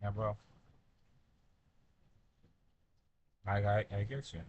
Yeah, bro. I get you.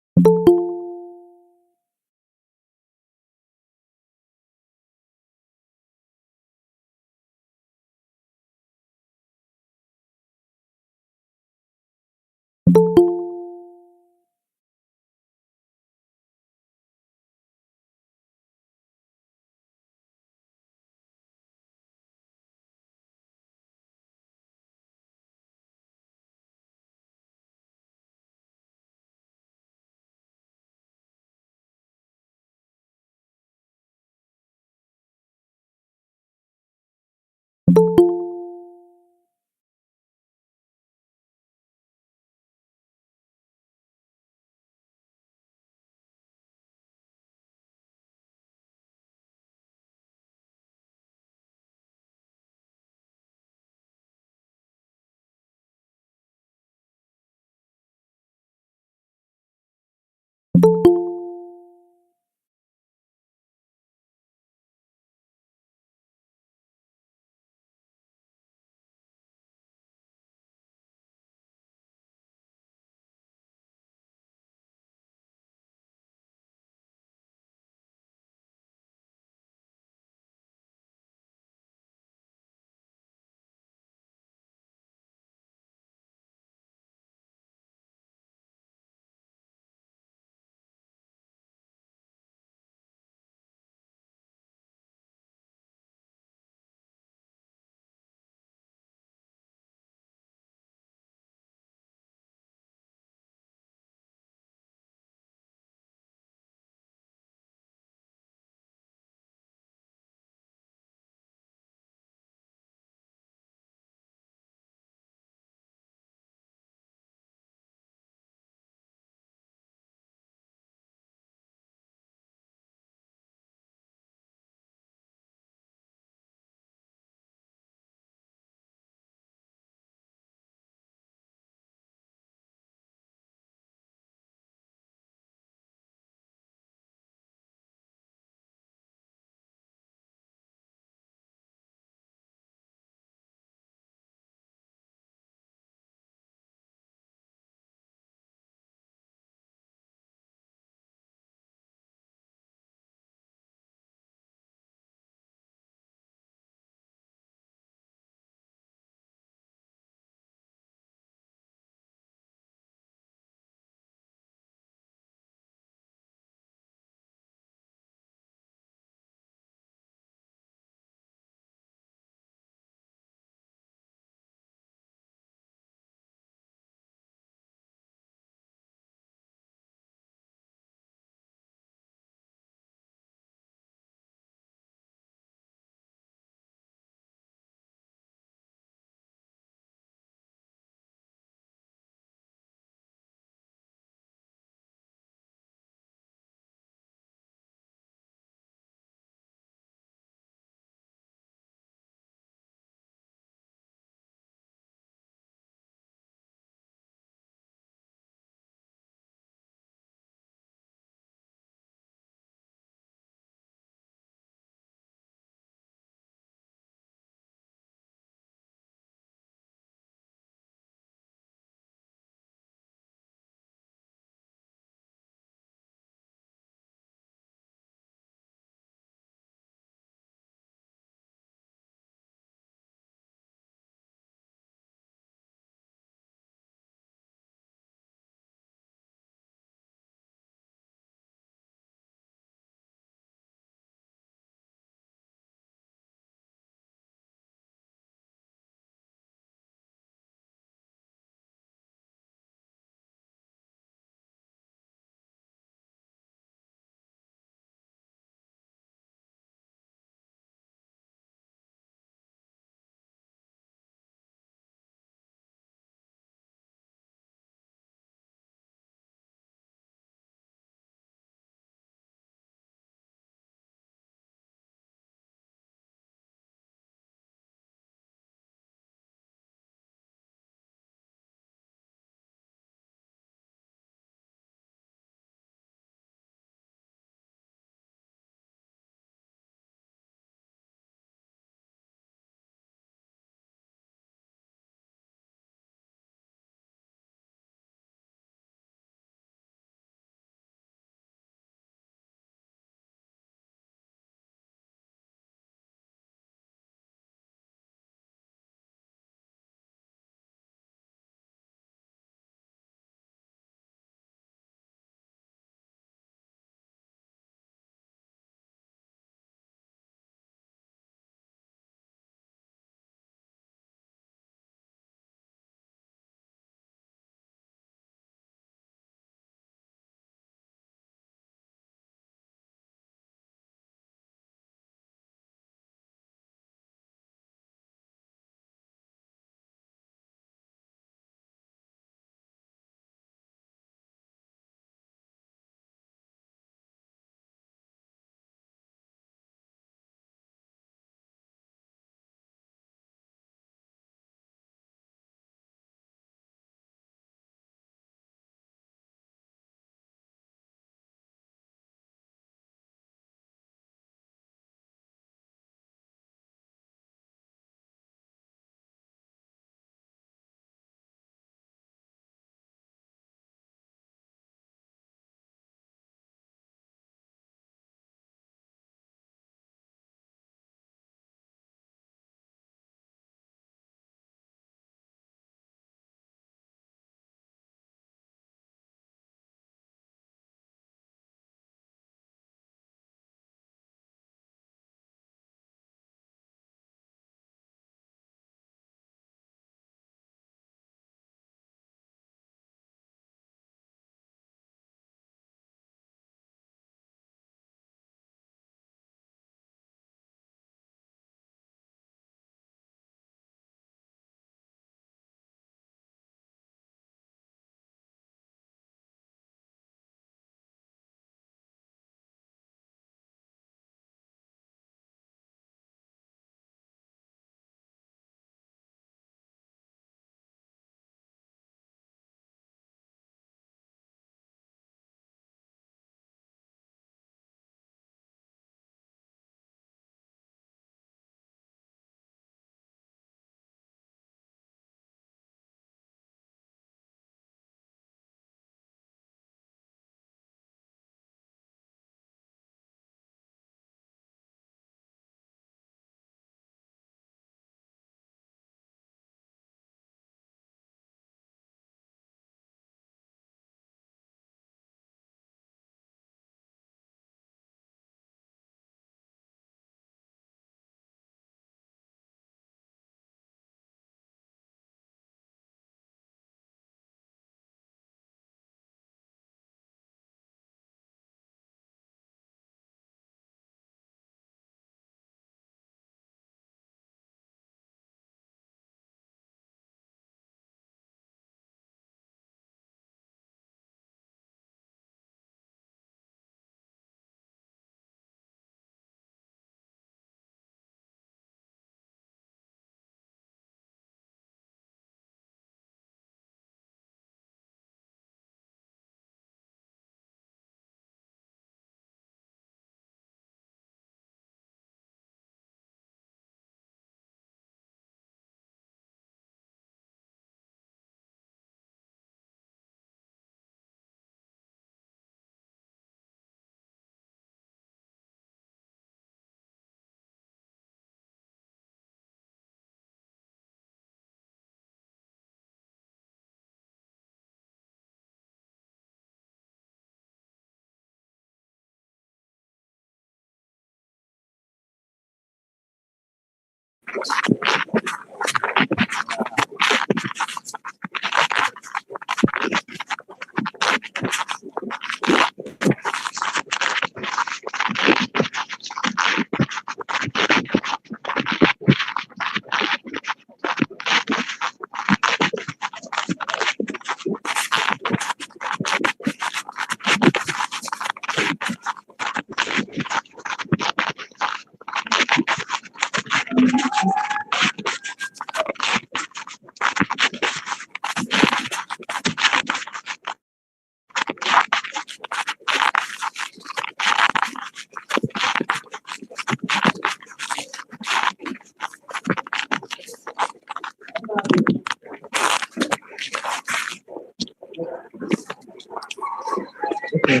Okay.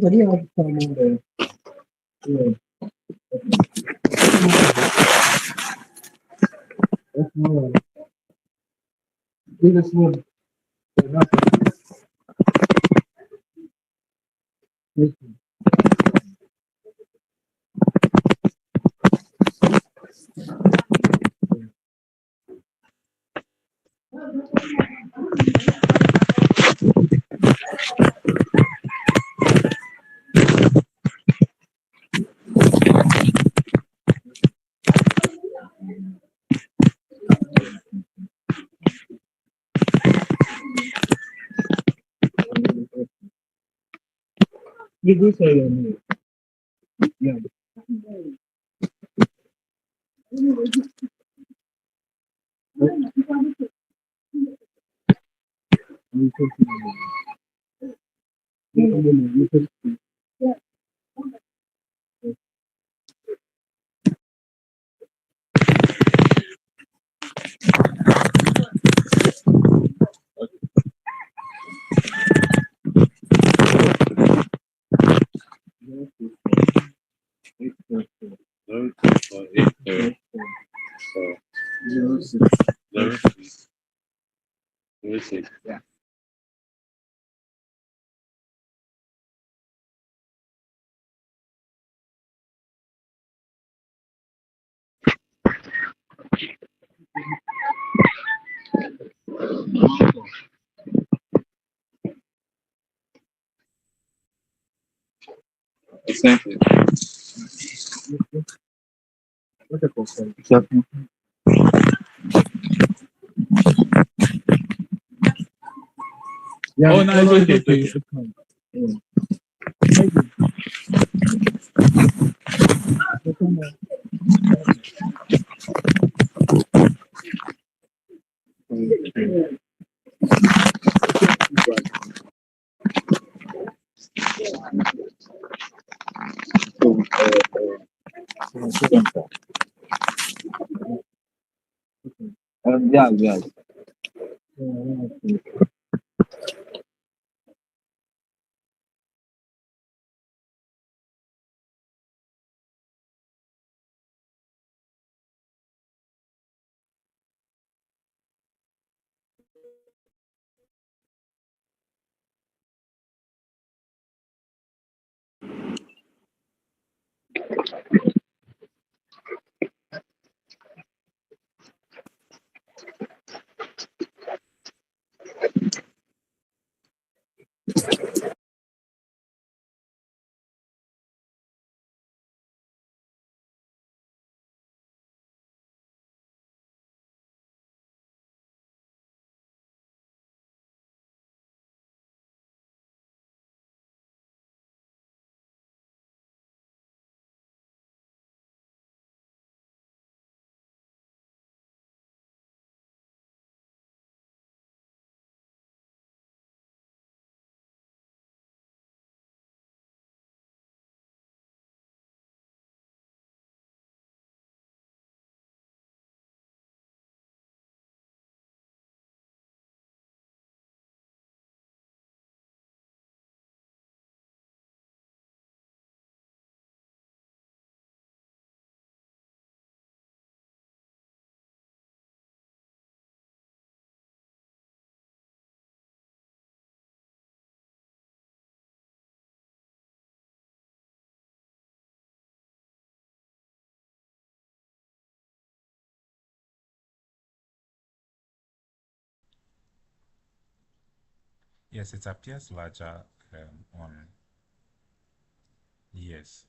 Tadi yang sama deh. Yeah. That's more. This one. You do say yeah. Yeah. Exactly. What the question? Exactly. Yeah. Oh, no, it's okay. It's okay. Yeah. Yeah, yeah. Yes, it appears larger on. Yes.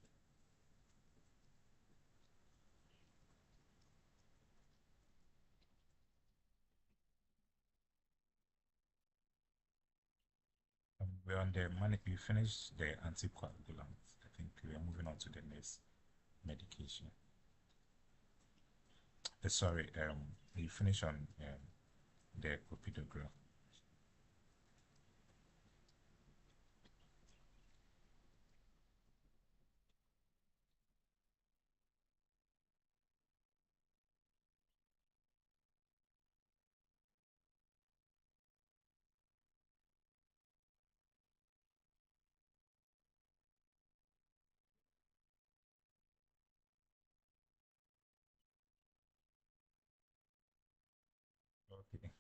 We're on the you finished the anticoagulants. I think we are moving on to the next medication. Sorry, you finish on the clopidogrel. Okay.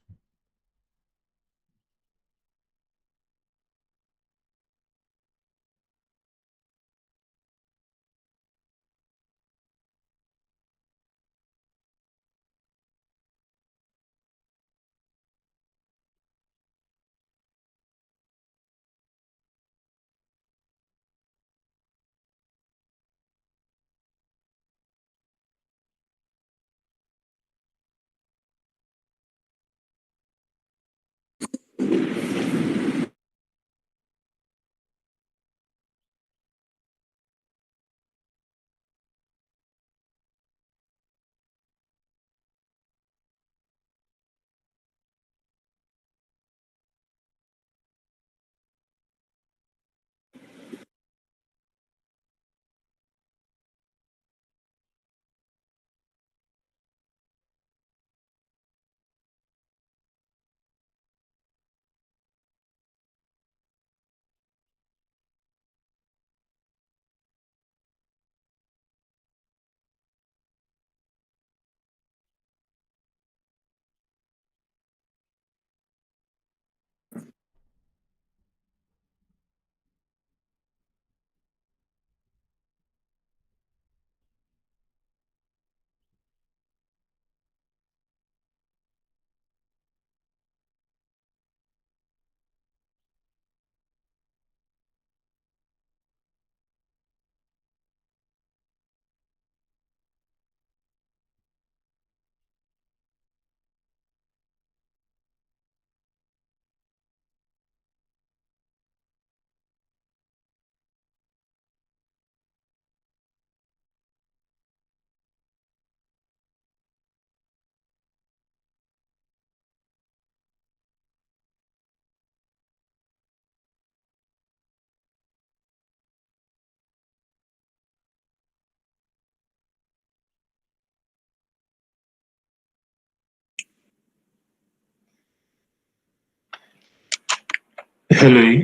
Hello.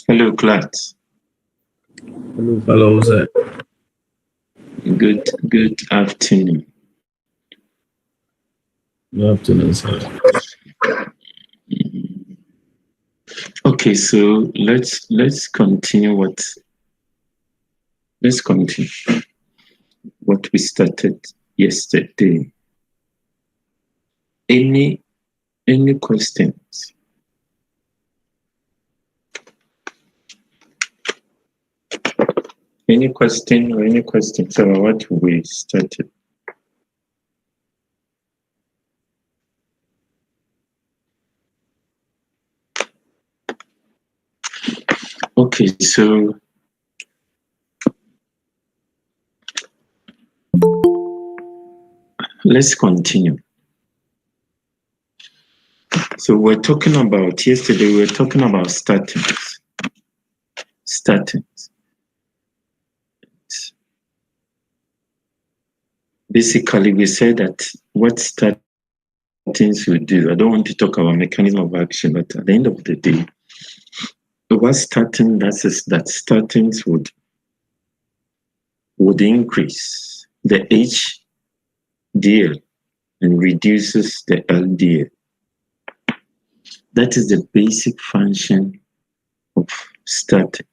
Hello, class. Hello, fellows. Good afternoon. Good afternoon, sir. Okay, so let's continue what we started yesterday. Any questions? Any question or any questions about what we started? Okay, so let's continue. So yesterday we were talking about statins. Basically, we said that what statins will do. I don't want to talk about mechanism of action, but at the end of the day, what statin does is that statins would increase the HDL and reduces the LDL. That is the basic function of statins.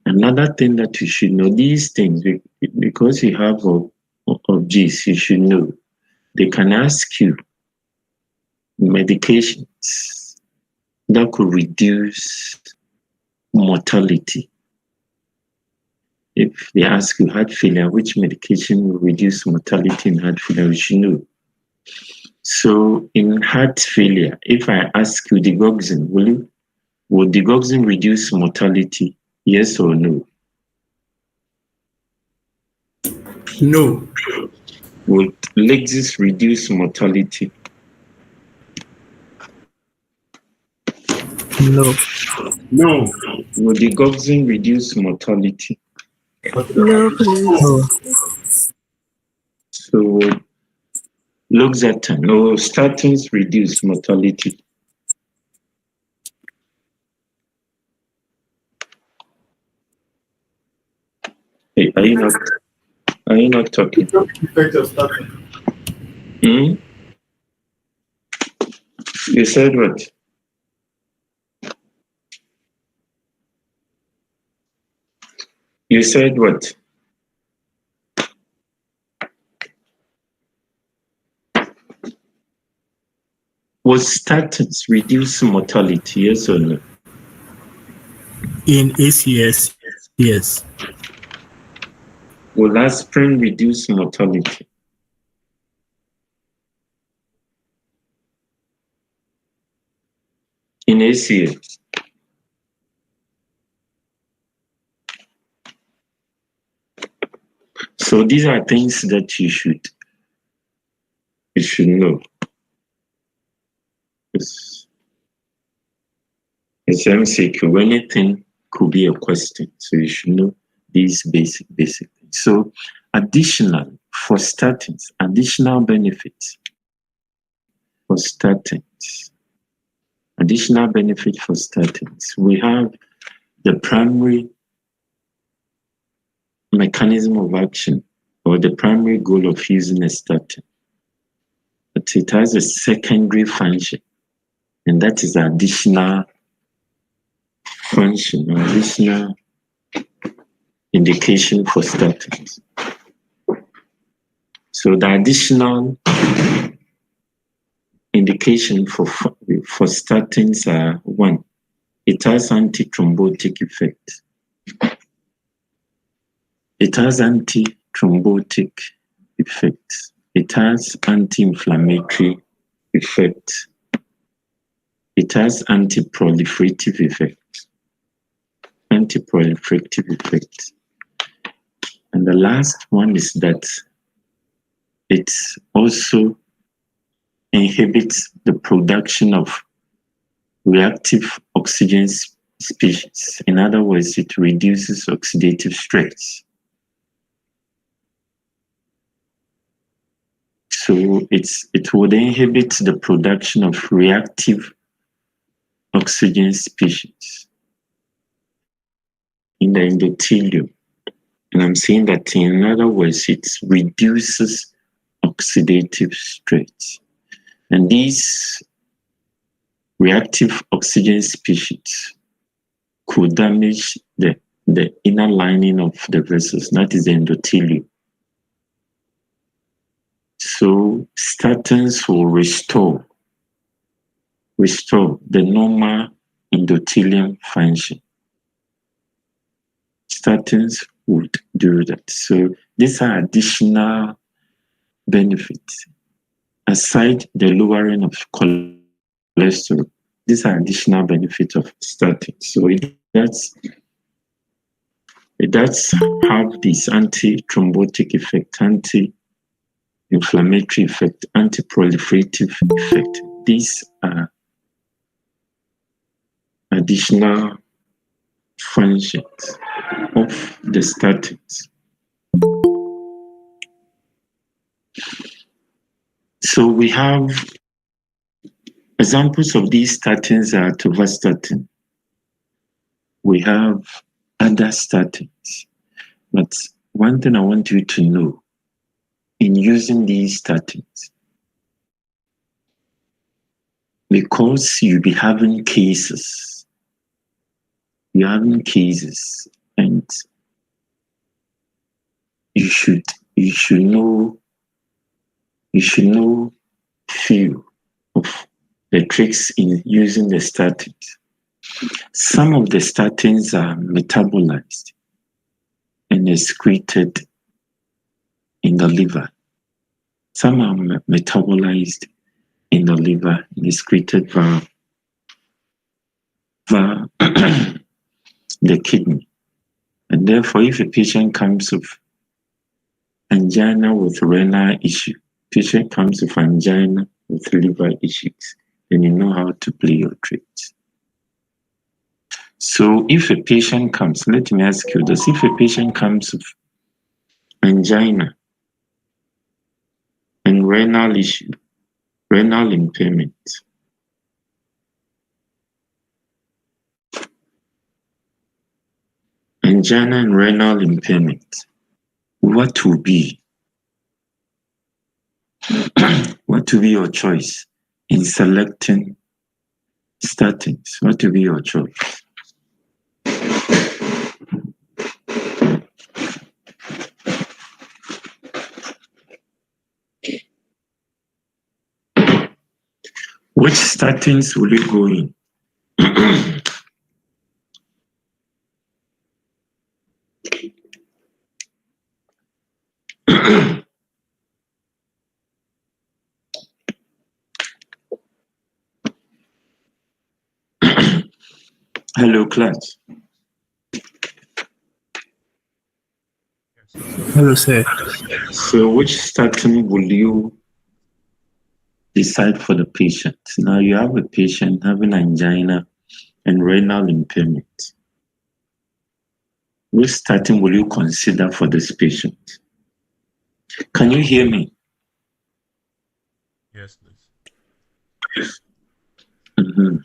Another thing that you should know, these things, because you have of G's, you should know. They can ask you medications that could reduce mortality. If they ask you heart failure, which medication will reduce mortality in heart failure, you should know. So in heart failure, if I ask you digoxin, will digoxin reduce mortality? Yes or no? No. Will Lexis reduce mortality? No. No. Will digoxin reduce mortality? No, please. No. So Loxapine or statins reduce mortality. Hey, are you not talking? Effect of statin. You said what? You said what? Will statins reduce mortality, yes or no? In ACS, yes. Will aspirin reduce mortality? In ACS. So these are things that you should know. It's MCQ. Anything could be a question, so you should know these basic things. So additional for statins, additional benefits for statins. Additional benefit for statins. We have the primary mechanism of action or the primary goal of using a statin. But it has a secondary function, and that is additional function or additional indication for statins. So the additional indication for statins are: one, it has anti-thrombotic effect. It has anti-thrombotic effect. It has anti-inflammatory effect. It has anti-proliferative effect. Anti-proliferative effect. And the last one is that it also inhibits the production of reactive oxygen species. In other words, it reduces oxidative stress. So it would inhibit the production of reactive oxygen species in the endothelium. And I'm saying that in other words, it reduces oxidative stress. And these reactive oxygen species could damage the inner lining of the vessels, that is the endothelium. So statins will restore the normal endothelium function. Statins would do that. So these are additional benefits. Aside the lowering of cholesterol, these are additional benefits of statins. So it does have this anti-thrombotic effect, anti-inflammatory effect, anti-proliferative effect. These are additional functions of the statins. So we have examples of these statins are atorvastatin. We have other statins. But one thing I want you to know in using these statins, because you'll be having cases, and you should know few of the tricks in using the statins. Some of the statins are metabolized and excreted in the liver. Some are metabolized in the liver and excreted via the kidney. And therefore, if a patient comes with angina with renal issue, patient comes with angina with liver issues, then you know how to play your tricks. So if a patient comes, let me ask you this, if a patient comes with angina and renal issue, renal impairment, angina and renal impairment, what will be your choice in selecting statins? What will be your choice? Which statins will you go in? Hello, class. Hello, sir. So which statin will you decide for the patient? Now you have a patient having angina and renal impairment. Which statin will you consider for this patient? Can you hear me? Yes, please. Mm-hmm.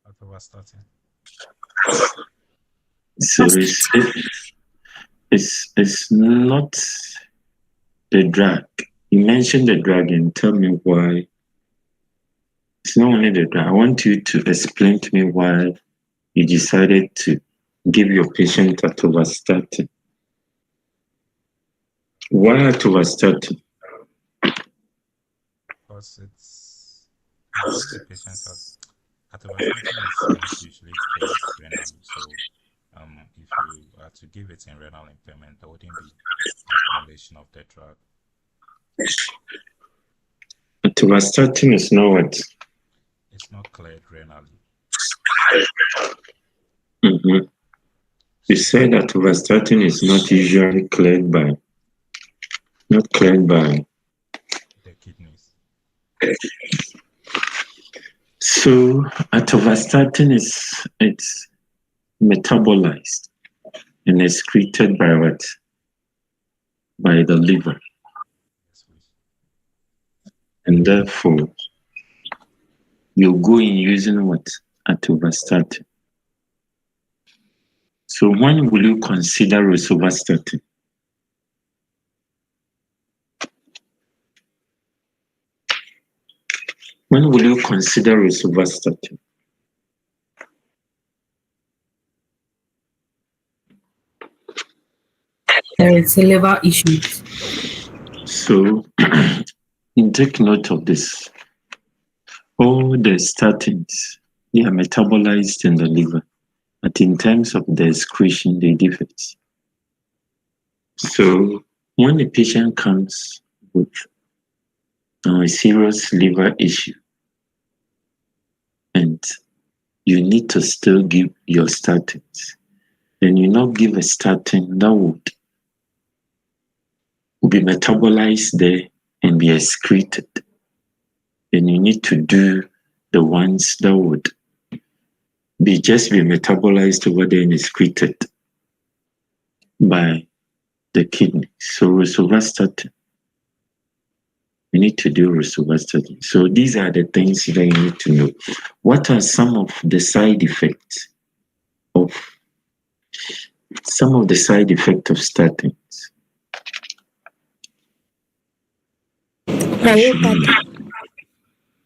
Atorvastatin. So it's not the drug. You mentioned the drug and tell me why. It's not only the drug. I want you to explain to me why you decided to give your patient atorvastatin. Why atorvastatin? Because the patient has atorvastatin is usually placed renally. So if you are to give it in renal impairment, there wouldn't be accumulation of the drug. Atorvastatin is not what? It's not cleared renally. Mm-hmm. You said that atorvastatin is not usually cleared by the kidneys. So atorvastatin it's metabolized and excreted by what? By the liver. Yes, please. And therefore, you go in using what? Atorvastatin. So when will you consider rosuvastatin? When will you consider rosuvastatin? There is a liver issue. So take note of this. All the statins, they are metabolized in the liver, but in terms of the excretion, they differ. So when a patient comes with a serious liver issue and you need to still give your statins, then you not give a statin that would be metabolized there and be excreted. Then you need to do the ones that would be metabolized over there and excreted by the kidney. So rosuvastatin, you need to do rosuvastatin. So these are the things that you need to know. What are some of the side effects of statins? Myopathy.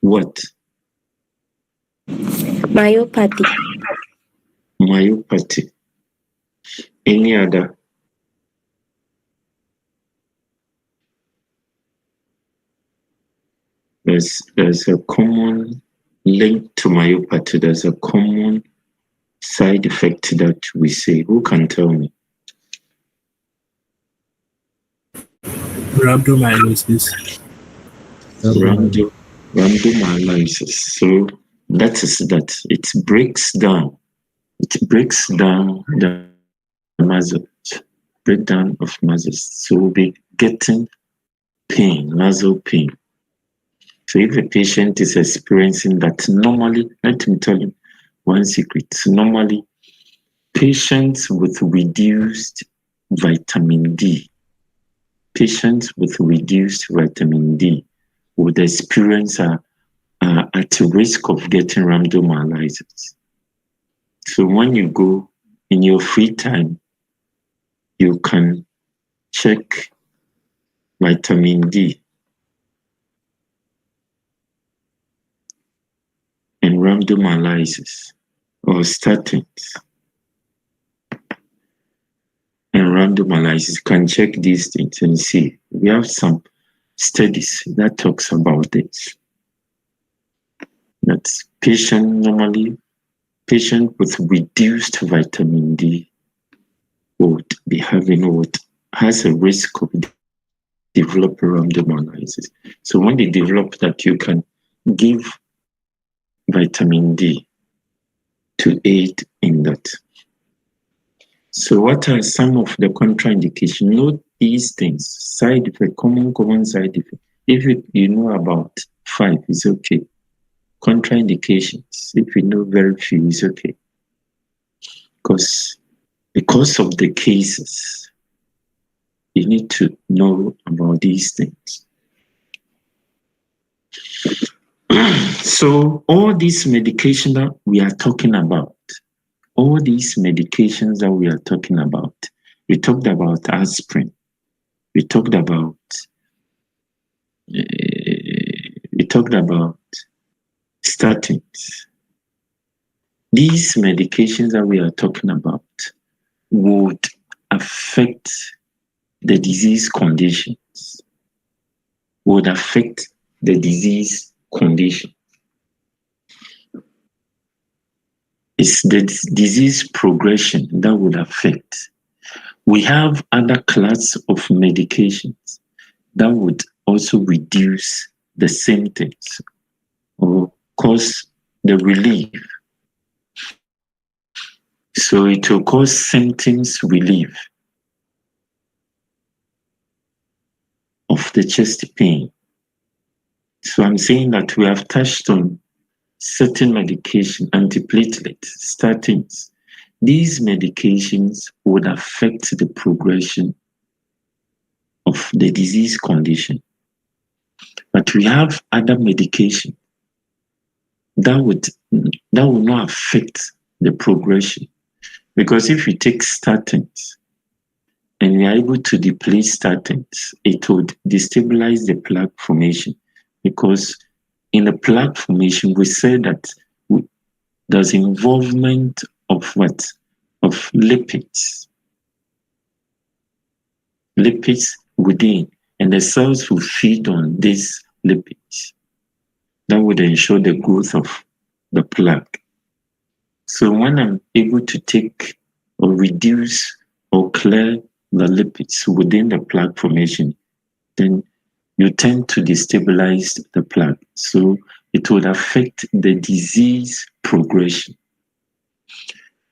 What? Myopathy. Myopathy. Any other? There's a common link to myopathy. There's a common side effect that we say. Who can tell me? Rhabdomyolysis. Rhabdomyolysis. So that is that. It breaks down the muscle, breakdown of muscles. So we'll be getting pain, muscle pain. So if a patient is experiencing that, normally, let me tell you one secret. Normally, patients with reduced vitamin D, would experience at risk of getting rhabdomyolysis. So when you go in your free time, you can check vitamin D and rhabdomyolysis or statins and rhabdomyolysis. You can check these things and see. We have some studies that talks about this. That's patient with reduced vitamin D would be having what has a risk of developing rhabdomyolysis. So when they develop that, you can give vitamin D to aid in that. So what are some of the contraindications? Note these things. Side effect, common side effect. If you know about 5, it's okay. Contraindications, if you know very few, it's okay. Because of the cases, you need to know about these things. So all these medications that we are talking about, we talked about aspirin, we talked about statins. These medications that we are talking about would affect the disease conditions, It's the disease progression that would affect. We have other class of medications that would also reduce the symptoms or cause the relief. So it will cause symptoms relief of the chest pain. So I'm saying that we have touched on certain medication, antiplatelet, statins. These medications would affect the progression of the disease condition. But we have other medication that will not affect the progression. Because if you take statins and we are able to deplete statins, it would destabilize the plaque formation. Because in the plaque formation, we say that there's involvement of what? Of lipids. Lipids within, and the cells will feed on these lipids. That would ensure the growth of the plaque. So when I'm able to take or reduce or clear the lipids within the plaque formation, then you tend to destabilize the plaque. So it would affect the disease progression.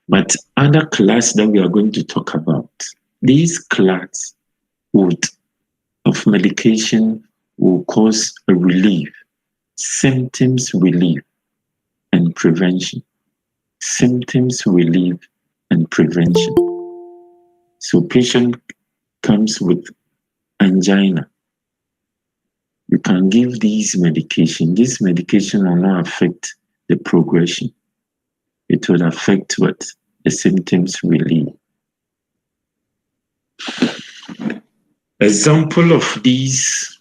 But other class that we are going to talk about, these class of medication will cause a relief, symptoms relief and prevention. Symptoms relief and prevention. So patient comes with angina. You can give these medication. This medication will not affect the progression. It will affect what? The symptoms relief. Example of this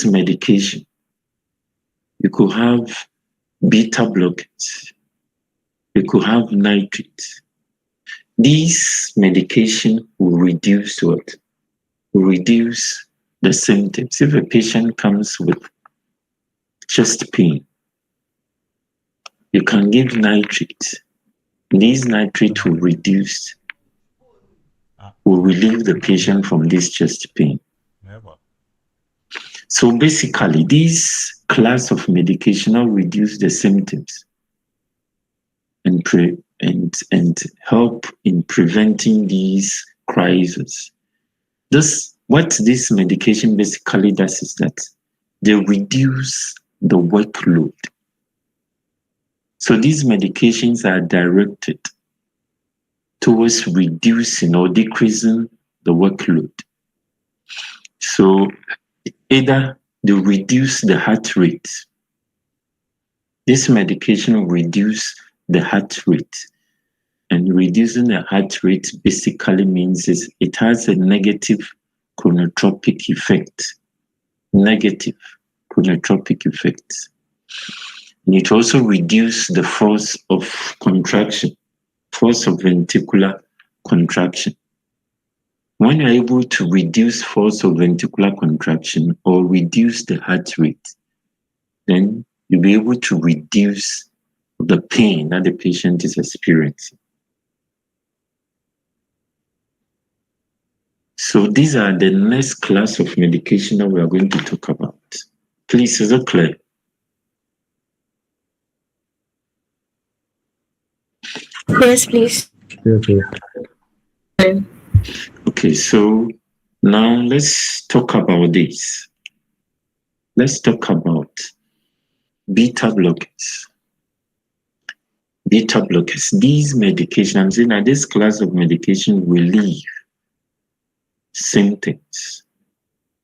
medication. You could have beta blockers. You could have nitrate. These medication will reduce what? Will reduce the symptoms. If a patient comes with chest pain, you can give nitrate. These nitrate will relieve the patient from this chest pain. Never. So basically, this class of medication will reduce the symptoms and help in preventing these crises. What this medication basically does is that they reduce the workload. So these medications are directed towards reducing or decreasing the workload. So either they reduce the heart rate. This medication will reduce the heart rate. And reducing the heart rate basically means it has a negative chronotropic effect. Negative chronotropic effect. And it also reduces the force of contraction, force of ventricular contraction. When you're able to reduce force of ventricular contraction or reduce the heart rate, then you'll be able to reduce the pain that the patient is experiencing. So these are the next class of medication that we are going to talk about. Please, is it clear? Yes, please. Okay, so now let's talk about this. Let's talk about beta blockers. Beta blockers. These medications, I'm saying that this class of medication will relieve symptoms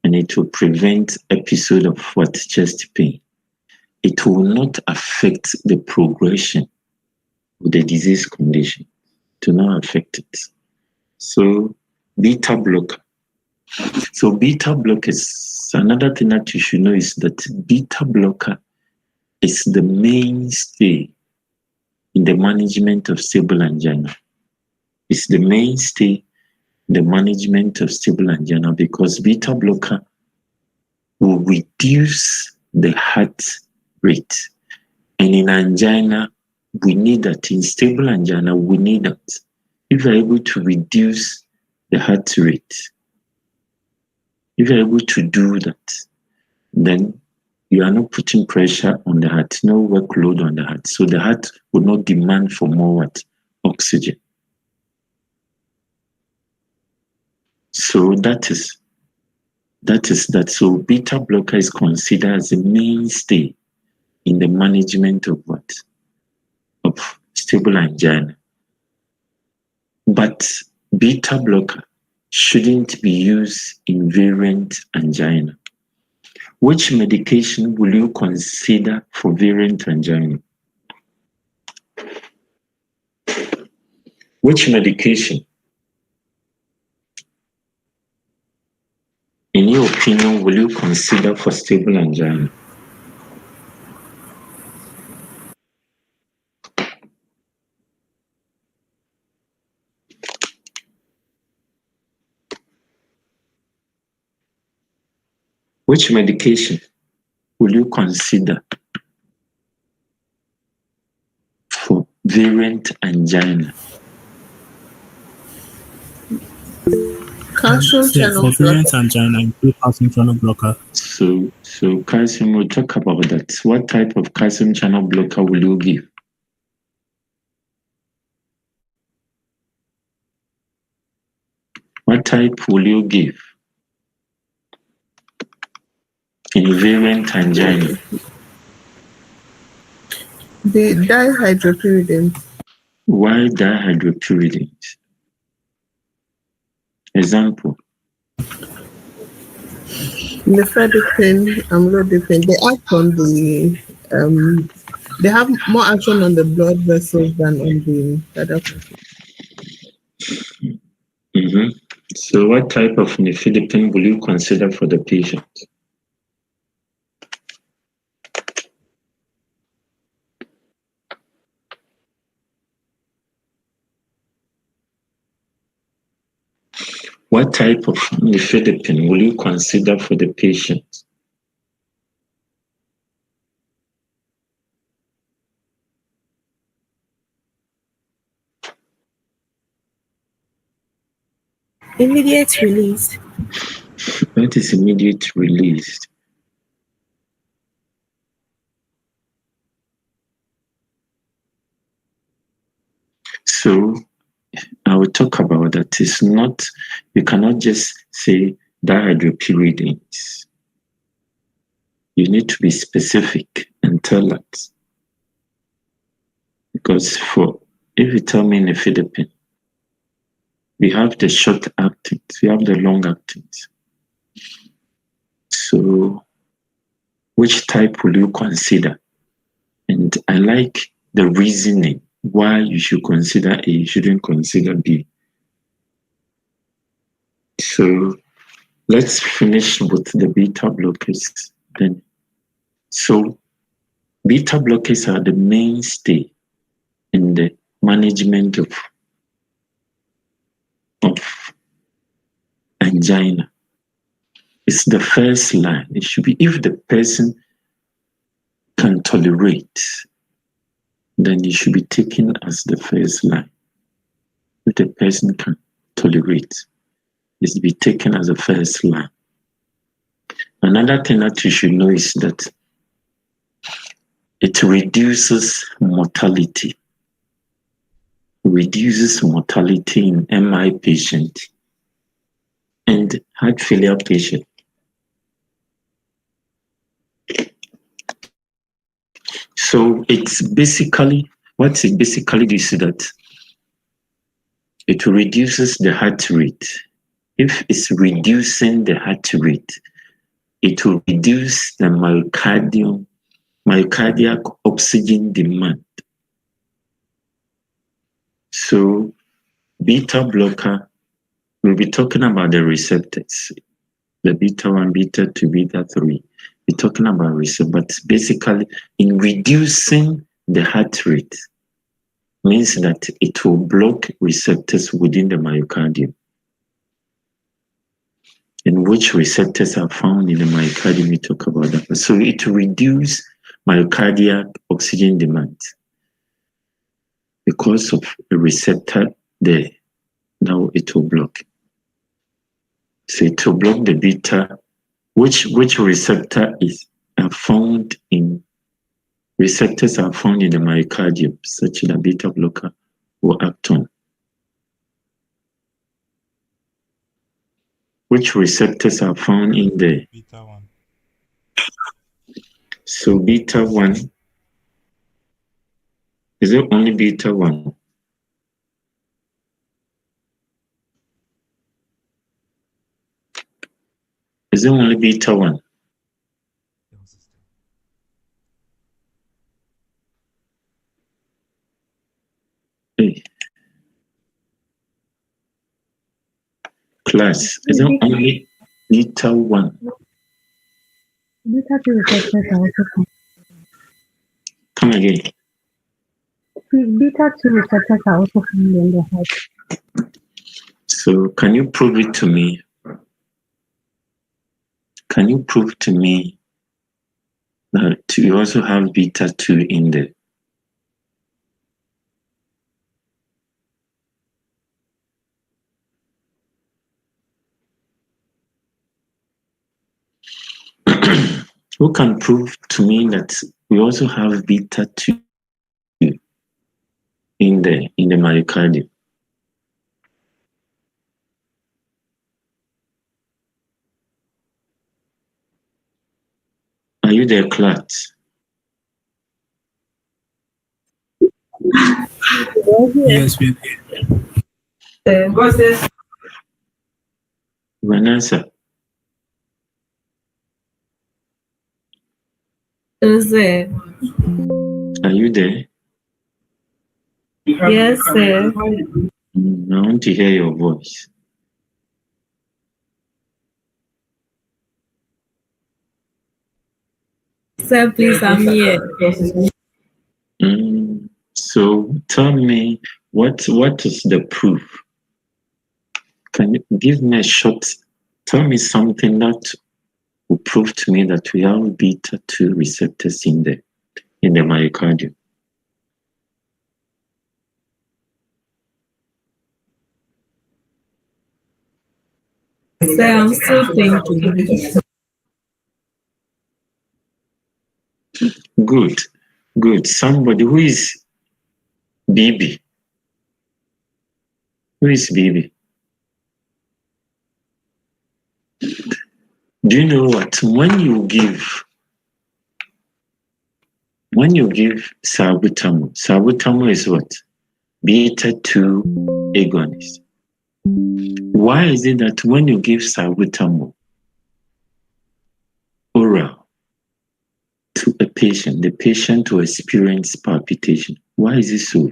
and it will prevent episode of what? Chest pain. It will not affect the progression of the disease condition. It will not affect it. So beta blocker. So beta blockers, another thing that you should know is that beta blocker is the mainstay in the management of stable angina. It's the mainstay in the management of stable angina because beta blocker will reduce the heart rate. And in angina, we need that. In stable angina, we need that. If you're able to reduce the heart rate, if you're able to do that, then you are not putting pressure on the heart, no workload on the heart. So the heart will not demand for more what? Oxygen. So that is that. So beta blocker is considered as a mainstay in the management of what? Of stable angina. But beta blocker shouldn't be used in variant angina. Which medication will you consider for variant angina? Which medication, in your opinion, will you consider for stable angina? Which medication will you consider for variant angina? Calcium channel For variant blocker. angina, include calcium channel blocker. So calcium, we'll talk about that. What type of calcium channel blocker will you give? What type will you give in variant angina? The dihydropyridine. Why dihydropyridine? Example. Nifedipine, amlodipine. They act on the they have more action on the blood vessels than on the other. Mm-hmm. So what type of nifedipine will you consider for the patient? What type of nifedipine will you consider for the patient? Immediate release. What is immediate release? So I will talk about that. It's not, you cannot just say dihydropyridines. You need to be specific and tell us. Because if you tell me nifedipine, we have the short actings, we have the long actings. So which type will you consider? And I like the reasoning why you should consider A, you shouldn't consider B. So let's finish with the beta blockers then. So beta blockers are the mainstay in the management of angina. It's the first line. It should be, if the person can tolerate, then it should be taken as the first line. If the person can tolerate, it should be taken as the first line. Another thing that you should know is that it reduces mortality. Reduces mortality in MI patient and heart failure patient. So it's basically, what it basically is that it reduces the heart rate. If it's reducing the heart rate, it will reduce the myocardiac oxygen demand. So beta blocker, we'll be talking about the receptors, the beta 1, beta 2, beta 3. We're talking about receptors, but basically in reducing the heart rate means that it will block receptors within the myocardium. And which receptors are found in the myocardium, we talk about that. So it will reduce myocardial oxygen demand because of a receptor there. Now it will block. So it will block the beta. Which receptor are found in receptors are found in the myocardium, such that beta blocker will act on. Which receptors are found in the Beta 1. So beta 1, is it only beta 1? Is it only beta 1? Hey. Class, is it only beta 1? Beta 2 receptors are also found. Come again. Beta 2 receptors are also found in the heart. So can you prove it to me? Can you prove to me that you also have beta 2 in there? Who can prove to me that we also have beta 2 in the myocardium? Are you there, class? Yes, we What's this? Vanessa, Sir. are you there? Yes, sir. I want to hear your voice. Sir, please, I'm here. So tell me, what is the proof Can you give me a short, tell me something that will prove to me that we have beta 2 receptors in the myocardium? So I'm still thinking. Good. Somebody who is BB. Who is BB? Do you know what? When you give salbutamol is what? Beta 2 agonist. Why is it that when you give salbutamol oral to a patient, the patient will experience palpitation? Why is it so?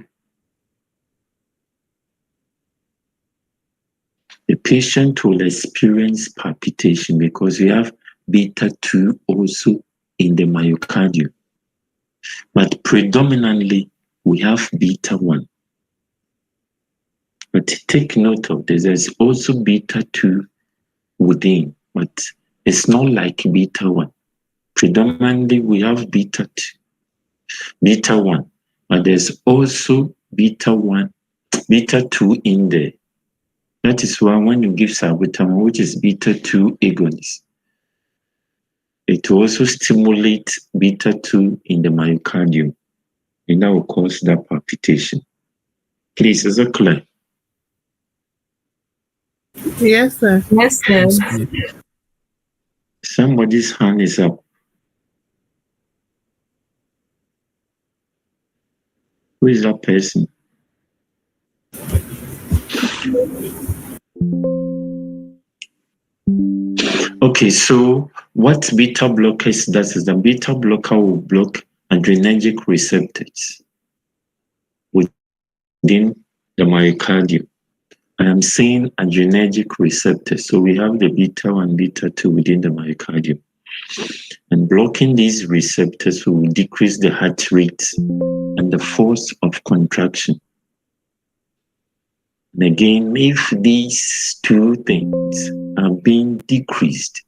The patient will experience palpitation because we have beta 2 also in the myocardium. But predominantly, we have beta 1. But take note of this, there's also beta 2 within, but it's not like beta 1. Predominantly, we have beta 1, but there's also beta 2 in there. That is why when you give salbutamol, which is beta 2 agonist, it will also stimulate beta 2 in the myocardium, and that will cause that palpitation. Please, is it clear? Yes, sir. Yes, sir. Somebody's hand is up. Who is that person? Okay, so what beta blockers does is the beta blocker will block adrenergic receptors within the myocardium. I am saying adrenergic receptors. So we have the beta 1, beta 2 within the myocardium. And blocking these receptors will decrease the heart rate and the force of contraction. And again, if these two things are being decreased,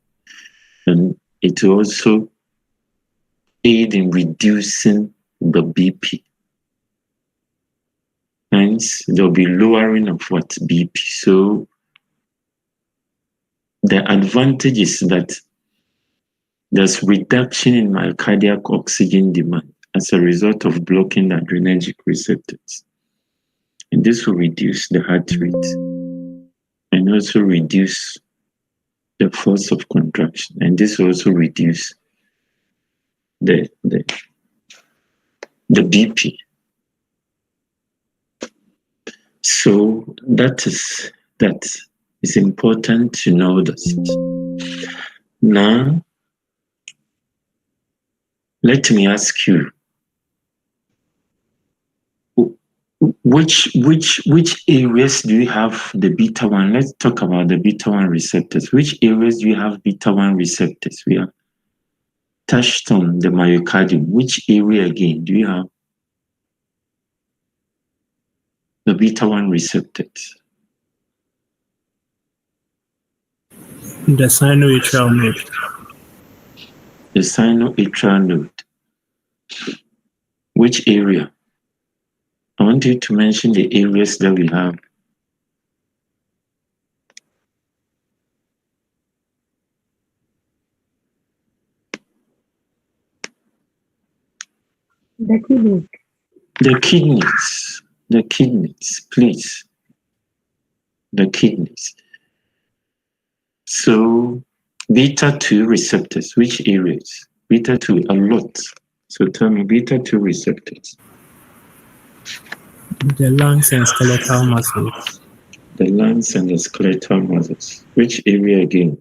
then it will also aid in reducing the BP. Hence, there will be lowering of what? BP. So the advantage is that there's reduction in myocardial oxygen demand as a result of blocking the adrenergic receptors. And this will reduce the heart rate and also reduce the force of contraction. And this will also reduce the BP. So that is important to know that. Now, let me ask you, which areas do you have the beta 1? Let's talk about the beta 1 receptors. Which areas do you have beta 1 receptors? We have touched on the myocardium. Which area again do you have the beta 1 receptors? The sinoatrial node. The sinoatrial node. Which area? I want you to mention the areas that we have. The kidney. The kidneys, please. The kidneys. So, beta 2 receptors, which areas? Beta 2, a lot. So tell me, beta 2 receptors. The lungs and skeletal muscles. The lungs and the skeletal muscles. Which area again?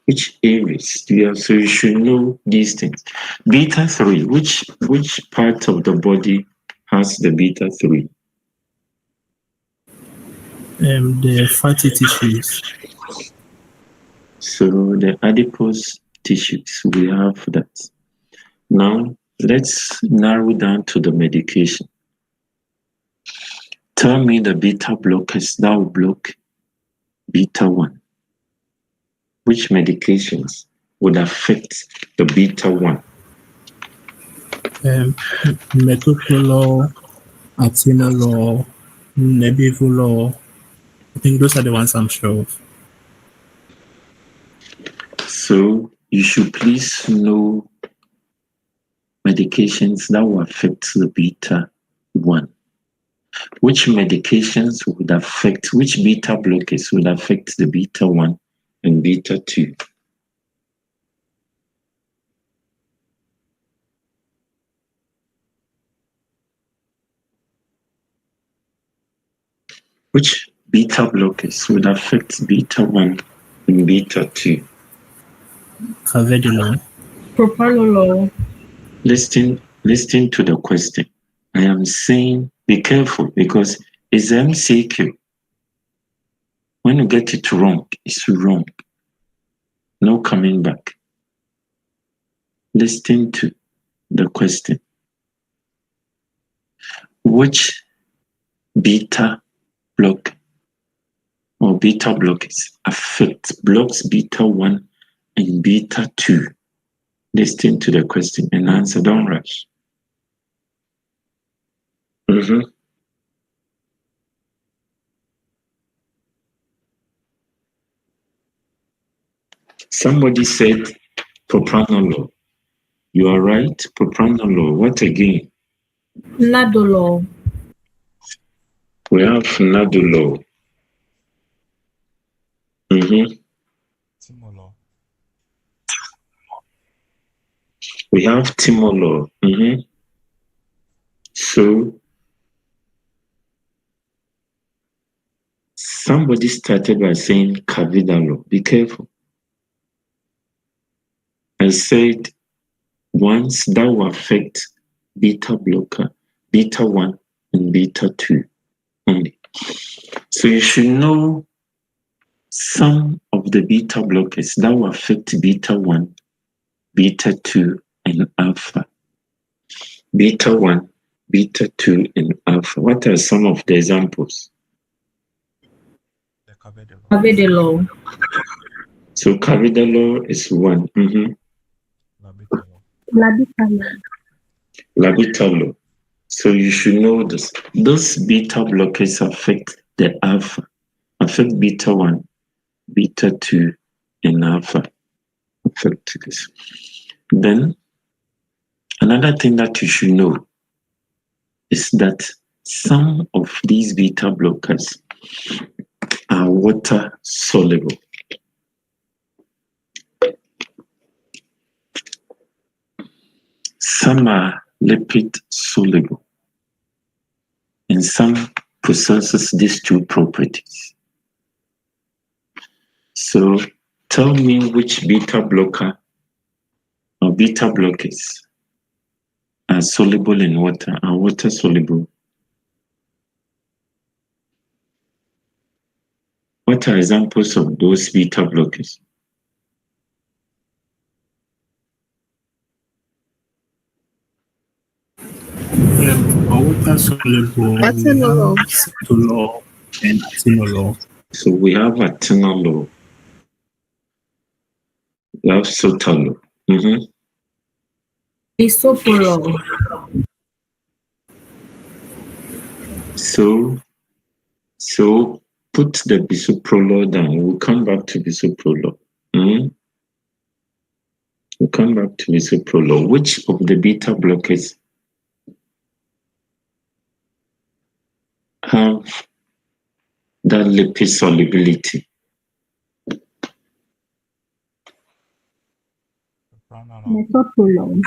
Which areas do you have? So you should know these things. Beta 3, which part of the body has the beta 3? The fatty tissues. So the adipose tissues, we have that. Now, let's narrow down to the medication. Tell me the beta blockers that will block beta 1. Which medications would affect the beta 1? Metoprolol, atenolol, nebivolol. I think those are the ones I'm sure of. So you should please know medications that will affect the beta 1. Which medications would affect, which beta blockers would affect the beta 1 and beta 2? Which beta blockers would affect beta 1 and beta 2? Carvedilol. Propranolol. Listen to the question. I am saying be careful because it's MCQ. When you get it wrong, it's wrong. No coming back. Listen to the question. Which beta block or beta blockers blocks beta 1 and beta 2? Listen to the question and answer. Don't rush. Somebody said propranolol. You are right. Propranolol. What again? Nadolol. We have nadolol. Timolol. We have timolol. So somebody started by saying carvedilol. Be careful. I said ones that will affect beta blocker, beta 1 and beta 2 only. So you should know some of the beta blockers that will affect beta 1, beta 2, and alpha. Beta 1, beta 2, and alpha. What are some of the examples? The carvedilol. Carvedilol. So carvedilol is one. Labetalol. Labetalol. Labetalol. So you should know this. Those beta blockers affect the alpha, affect beta 1, beta 2, and alpha. Affect this. Then another thing that you should know is that some of these beta blockers are water soluble. Some are lipid soluble, and some possesses these two properties. So tell me which beta blocker or beta blockers are soluble in water, are water soluble. What are examples of those beta blockers? Water soluble. Atenolol. Cetolol and atenolol. So we have atenolol, we have sotalol. Bisoprolol. So put the bisoprolol down. We'll come back to bisoprolol. We'll come back to bisoprolol. Which of the beta blockers have that lipid solubility? Metoprolol.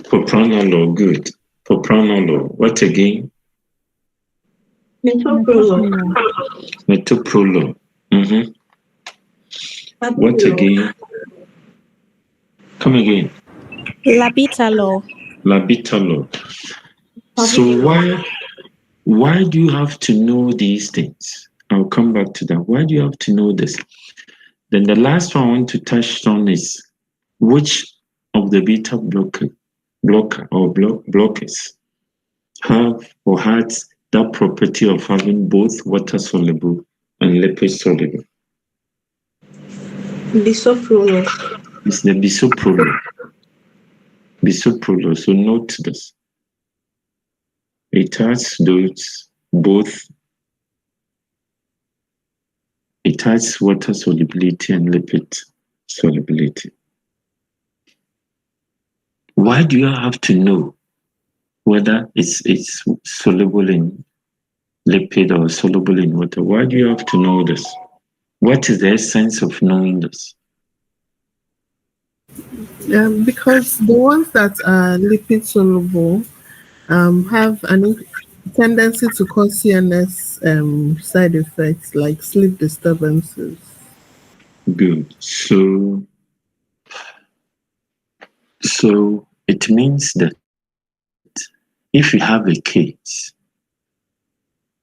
Propranolol, good. Propranolol. What again? Metoprolol. Metoprolol. What again? Come again. Labetalol. Labetalol. So why do you have to know these things? I'll come back to that. Why do you have to know this? Then the last one I want to touch on is which of the beta blocker blockers have or had that property of having both water soluble and lipid soluble? Bisoprolol. It's the bisoprolol. Bisoprolol. So note this. It has those both. It has water solubility and lipid solubility. Why do you have to know whether it's soluble in lipid or soluble in water? Why do you have to know this? What is the essence of knowing this? Because the ones that are lipid soluble have a tendency to cause CNS side effects like sleep disturbances. Good. So it means that if you have a case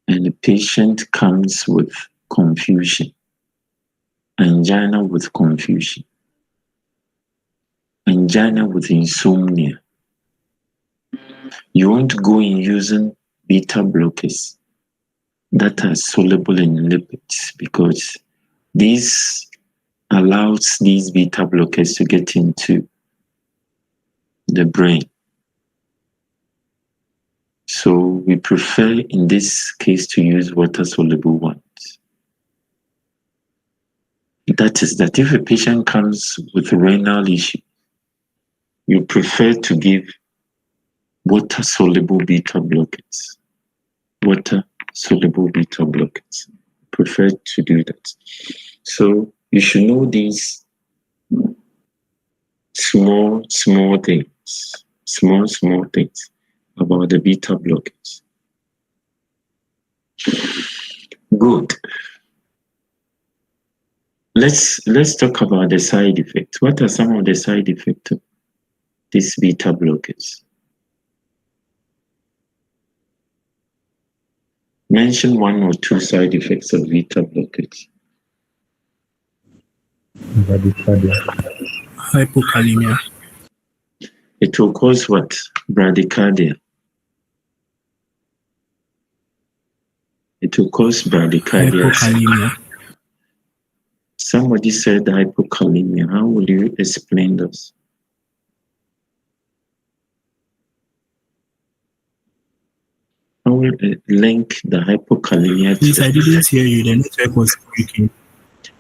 and the patient comes with confusion, angina with confusion, angina with insomnia, you won't go in using beta blockers that are soluble in lipids, because this allows these beta blockers to get into the brain. So we prefer in this case to use water soluble ones. That is that if a patient comes with a renal issue, you prefer to give water soluble beta blockers. Water soluble beta blockers. Prefer to do that. So you should know these small things about the beta blockers. Good. Let's talk about the side effects. What are some of the side effects of these beta blockers? Mention one or two side effects of beta blockers. Hypokalemia. It will cause what? Bradycardia. It will cause bradycardia. Hypokalemia. Somebody said hypokalemia. How will you explain this? How will you link the hypokalemia Please, I didn't hear you. The network was breaking.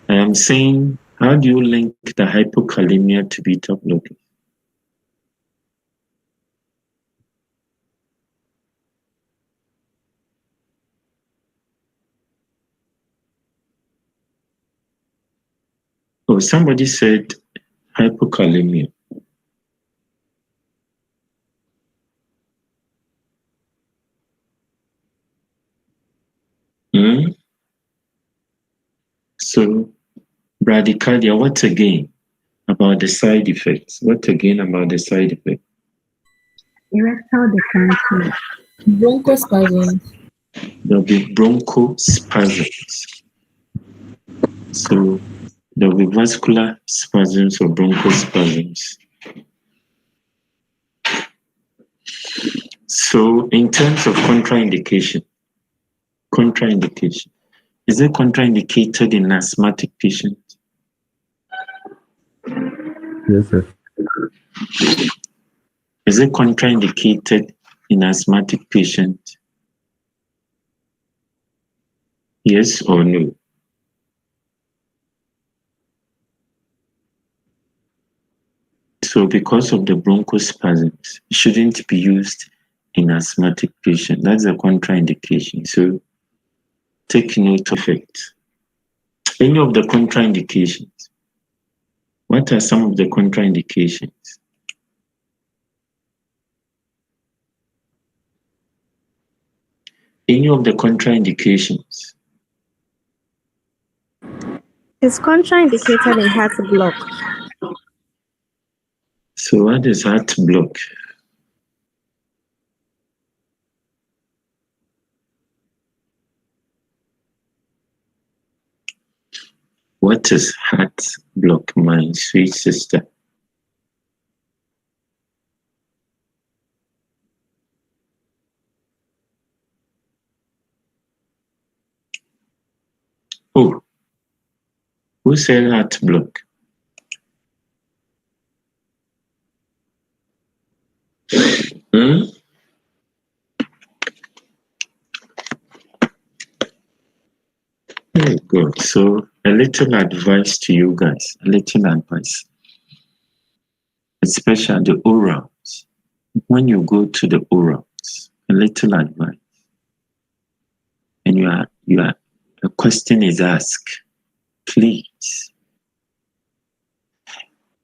I am saying, how do you link the hypokalemia to beta blockers? Oh, somebody said hypokalemia. So, bradycardia, what again about the side effects? What again about the side effects? Erectile dysfunction. Bronchospasm. There'll be bronchospasms. So, there'll be vascular spasms or bronchospasms. So, in terms of contraindication, is it contraindicated in asthmatic patients? Yes, sir. Is it contraindicated in asthmatic patients? Yes or no? So because of the bronchospasms, it shouldn't be used in asthmatic patients. That's a contraindication. So take note of it. Any of the contraindications? What are some of the contraindications? Any of the contraindications? Is contraindicated in heart block. So what is heart block? What is heart block, my sweet sister? Oh, who said heart block? Hmm? Oh, good. So, a little advice to you guys. A little advice. Especially the orals. When you go to the orals, a little advice. And a question is asked. Please.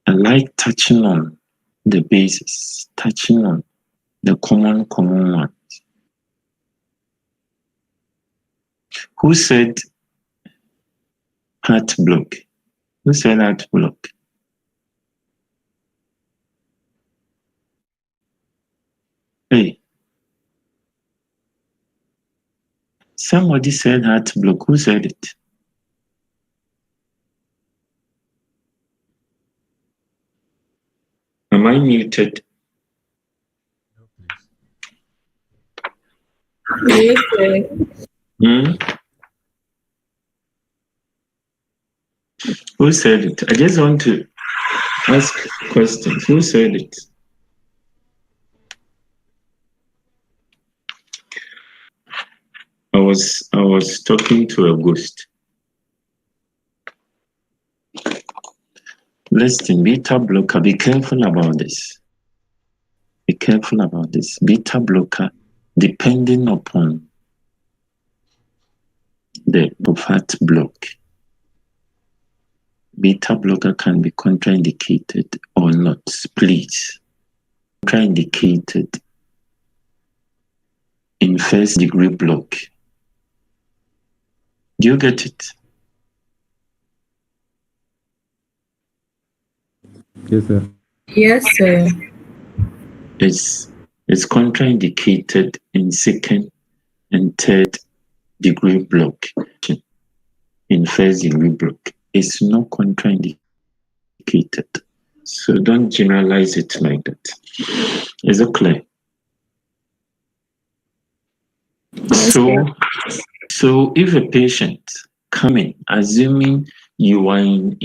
I like touching on the basis, touching on the common ones. Who said heart block? Who said heart block? Hey, somebody said heart block. Who said it? Am I muted? No, please. Hmm? Who said it? I just want to ask questions. Who said it? I was talking to a ghost. Listen, beta blocker, be careful about this. Be careful about this. Beta blocker, depending upon the heart block, beta blocker can be contraindicated or not. Please. Contraindicated in first degree block. Do you get it? Yes, sir. Yes, sir. It's contraindicated in second and third degree block. In first degree block, it's not contraindicated. So don't generalize it like that. Is it clear? So if a patient coming, assuming you are in